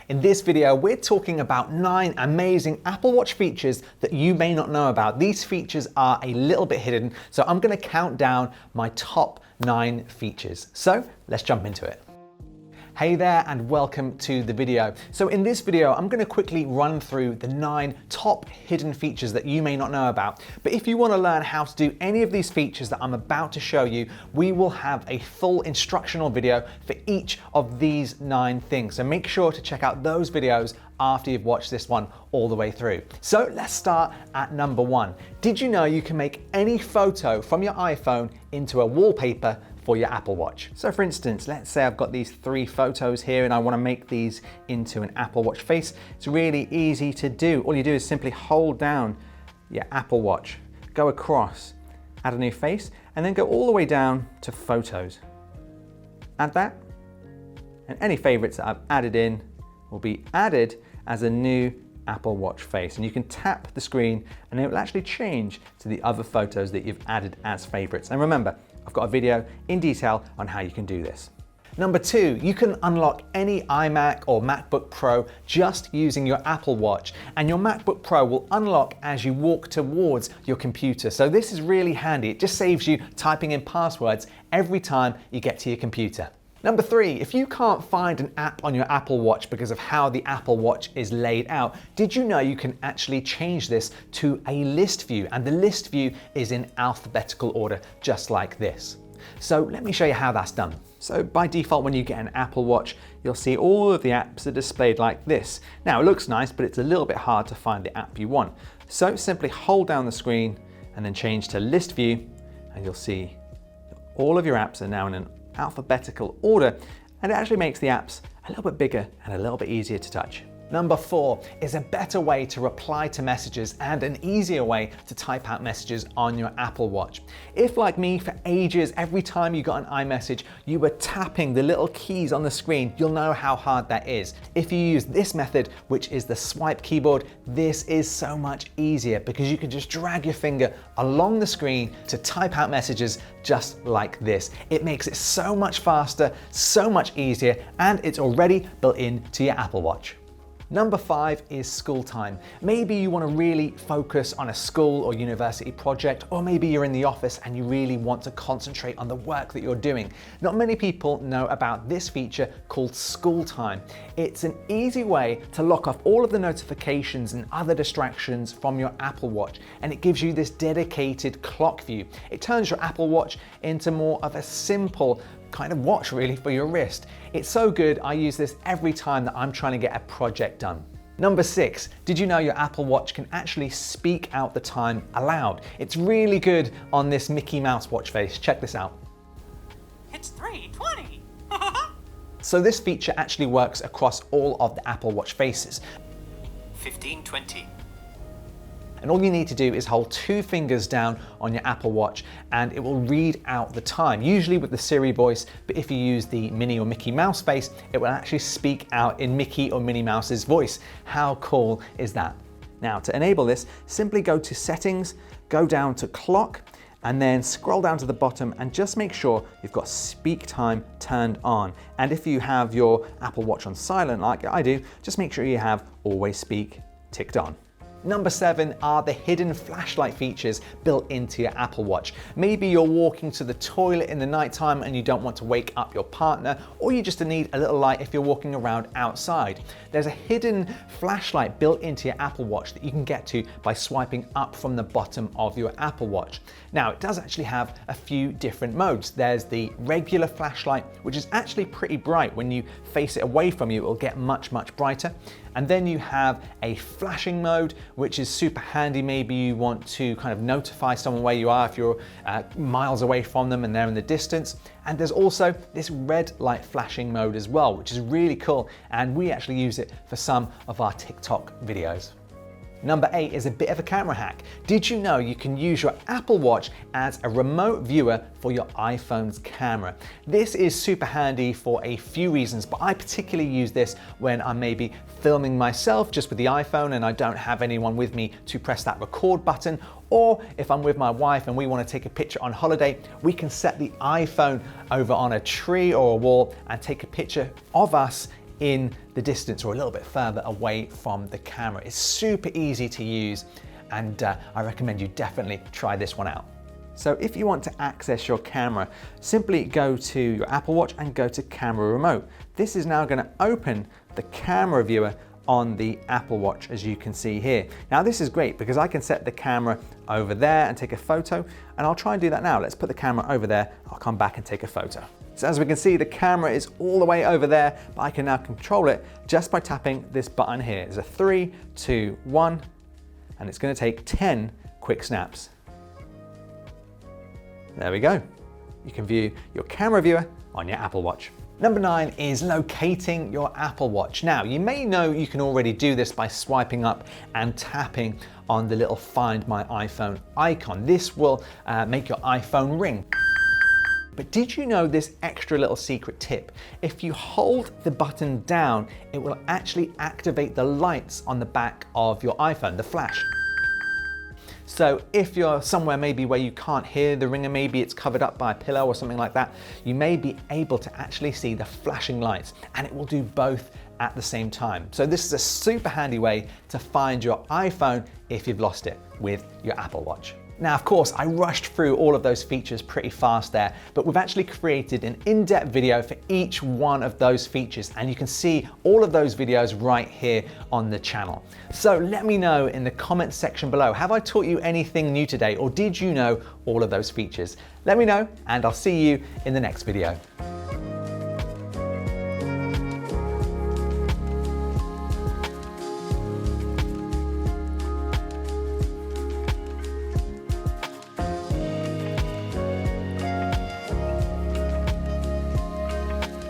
In this video, we're talking about 9 amazing Apple Watch features that you may not know about. These features are a little bit hidden, so I'm going to count down my top 9 features. So let's jump into it. Hey there and welcome to the video. So in this video, I'm going to quickly run through the 9 top hidden features that you may not know about. But if you want to learn how to do any of these features that I'm about to show you, we will have a full instructional video for each of these 9 things. So make sure to check out those videos after you've watched this one all the way through. So let's start at number 1. Did you know you can make any photo from your iPhone into a wallpaper for your Apple Watch? So for instance, let's say I've got these 3 photos here and I want to make these into an Apple Watch face. It's really easy to do. All you do is simply hold down your Apple Watch, go across, add a new face, and then go all the way down to photos. Add that, and any favorites that I've added in will be added as a new Apple Watch face. And you can tap the screen and it will actually change to the other photos that you've added as favorites. And remember, I've got a video in detail on how you can do this. Number 2, you can unlock any iMac or MacBook Pro just using your Apple Watch, and your MacBook Pro will unlock as you walk towards your computer. So this is really handy. It just saves you typing in passwords every time you get to your computer. Number 3, if you can't find an app on your Apple Watch because of how the Apple Watch is laid out, did you know you can actually change this to a list view? And the list view is in alphabetical order, just like this. So let me show you how that's done. So by default, when you get an Apple Watch, you'll see all of the apps are displayed like this. Now it looks nice, but it's a little bit hard to find the app you want. So simply hold down the screen and then change to list view, and you'll see all of your apps are now in an alphabetical order, and it actually makes the apps a little bit bigger and a little bit easier to touch. Number 4 is a better way to reply to messages and an easier way to type out messages on your Apple Watch. If, like me, for ages, every time you got an iMessage, you were tapping the little keys on the screen, you'll know how hard that is. If you use this method, which is the swipe keyboard, this is so much easier because you can just drag your finger along the screen to type out messages just like this. It makes it so much faster, so much easier, and it's already built into your Apple Watch. Number 5 is school time. Maybe you want to really focus on a school or university project, or maybe you're in the office and you really want to concentrate on the work that you're doing. Not many people know about this feature called school time. It's an easy way to lock off all of the notifications and other distractions from your Apple Watch, and it gives you this dedicated clock view. It turns your Apple Watch into more of a simple kind of watch really for your wrist. It's so good, I use this every time that I'm trying to get a project done. Number 6, did you know your Apple Watch can actually speak out the time aloud? It's really good on this Mickey Mouse watch face. Check this out. It's 3:20. So this feature actually works across all of the Apple Watch faces. 15:20. And all you need to do is hold 2 fingers down on your Apple Watch and it will read out the time, usually with the Siri voice, but if you use the Minnie or Mickey Mouse face, it will actually speak out in Mickey or Minnie Mouse's voice. How cool is that? Now to enable this, simply go to Settings, go down to Clock, and then scroll down to the bottom and just make sure you've got Speak Time turned on. And if you have your Apple Watch on silent like I do, just make sure you have Always Speak ticked on. Number 7 are the hidden flashlight features built into your Apple Watch. Maybe you're walking to the toilet in the nighttime and you don't want to wake up your partner, or you just need a little light if you're walking around outside. There's a hidden flashlight built into your Apple Watch that you can get to by swiping up from the bottom of your Apple Watch. Now, it does actually have a few different modes. There's the regular flashlight, which is actually pretty bright. When you face it away from you, it will get much, much brighter. And then you have a flashing mode, which is super handy. Maybe you want to kind of notify someone where you are if you're miles away from them and they're in the distance. And there's also this red light flashing mode as well, which is really cool. And we actually use it for some of our TikTok videos. Number 8 is a bit of a camera hack. Did you know you can use your Apple Watch as a remote viewer for your iPhone's camera? This is super handy for a few reasons, but I particularly use this when I'm maybe filming myself just with the iPhone and I don't have anyone with me to press that record button, or if I'm with my wife and we want to take a picture on holiday, we can set the iPhone over on a tree or a wall and take a picture of us in the distance or a little bit further away from the camera. It's super easy to use, and I recommend you definitely try this one out. So if you want to access your camera, simply go to your Apple Watch and go to Camera Remote. This is now going to open the camera viewer on the Apple Watch, as you can see here. Now this is great because I can set the camera over there and take a photo, and I'll try and do that now. Let's put the camera over there. I'll come back and take a photo. So as we can see, the camera is all the way over there, but I can now control it just by tapping this button here. There's a 3, 2, 1, and it's going to take 10 quick snaps. There we go. You can view your camera viewer on your Apple Watch. Number 9 is locating your Apple Watch. Now, you may know you can already do this by swiping up and tapping on the little Find My iPhone icon. This will make your iPhone ring. But did you know this extra little secret tip? If you hold the button down, it will actually activate the lights on the back of your iPhone, the flash. So if you're somewhere maybe where you can't hear the ringer, maybe it's covered up by a pillow or something like that, you may be able to actually see the flashing lights, and it will do both at the same time. So this is a super handy way to find your iPhone if you've lost it with your Apple Watch. Now, of course, I rushed through all of those features pretty fast there, but we've actually created an in-depth video for each one of those features, and you can see all of those videos right here on the channel. So let me know in the comments section below, have I taught you anything new today, or did you know all of those features? Let me know, and I'll see you in the next video.